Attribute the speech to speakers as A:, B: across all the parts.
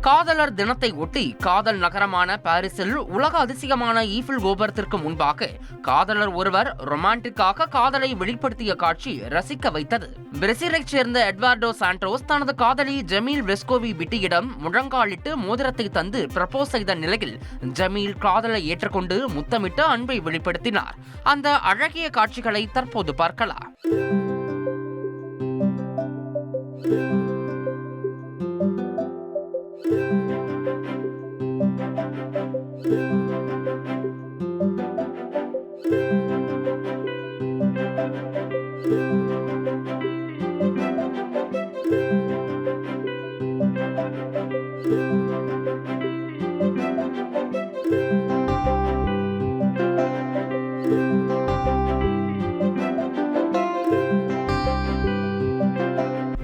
A: காதலர் தினத்தை ஒட்டி காதல் நகரமான பாரிஸில் உலக அதிசயமான ஈஃபில் கோபுரத்திற்கு முன்பாக காதலர் ஒருவர் ரொமான்டிக்காக காதலை வெளிப்படுத்திய காட்சி ரசிக்க வைத்தது. பிரேசிலைச் சேர்ந்த எட்வார்டோ சாண்டோஸ் தனது காதலி ஜமீல் வெஸ்கோவி பிட்டியிடம் முழங்காலிட்டு மோதிரத்தை தந்து ப்ரப்போஸ் செய்த நிலையில் ஜமீல் காதலை ஏற்றுக்கொண்டு முத்தமிட்டு அன்பை வெளிப்படுத்தினார். அந்த அழகிய காட்சிகளை தற்போது பார்க்கலாம்.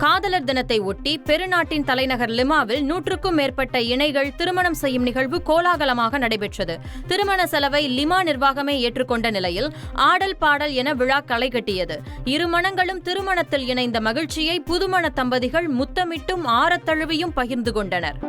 B: காதலர் தினத்தை ஒட்டி பெருநாட்டின் தலைநகர் லிமாவில் 100க்கும் மேற்பட்ட இணைகள் திருமணம் செய்யும் நிகழ்வு கோலாகலமாக நடைபெற்றது. திருமண செலவை லிமா நிர்வாகமே ஏற்றுக்கொண்ட நிலையில் ஆடல் பாடல் என விழா களை கட்டியது. இரு மணங்களும் திருமணத்தில் இணைந்த மகிழ்ச்சியை புதுமண தம்பதிகள் முத்தமிட்டும் ஆரத்தழுவியும் பகிர்ந்து கொண்டனர்.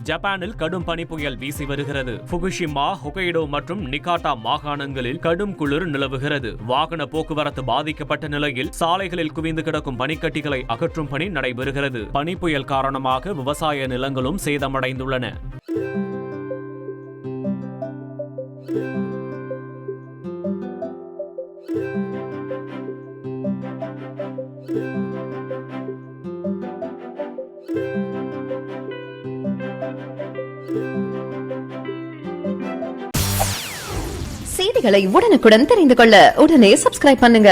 C: ஜப்பானில் கடும் பனி புயல் வீசி வருகிறது. ஃபுகுஷிமா, ஹொக்கைடோ மற்றும் நிகாட்டா மாகாணங்களில் கடும் குளிர் நிலவுகிறது. வாகன போக்குவரத்து பாதிக்கப்பட்ட நிலையில் சாலைகளில் குவிந்து கிடக்கும் பனிக்கட்டிகளை அகற்றும் பணி நடைபெறுகிறது. பனி புயல் காரணமாக விவசாய நிலங்களும் சேதமடைந்துள்ளன.
D: செய்திகளை உடனுக்குடன் தெரிந்து கொள்ள உடனே சப்ஸ்கிரைப் பண்ணுங்க.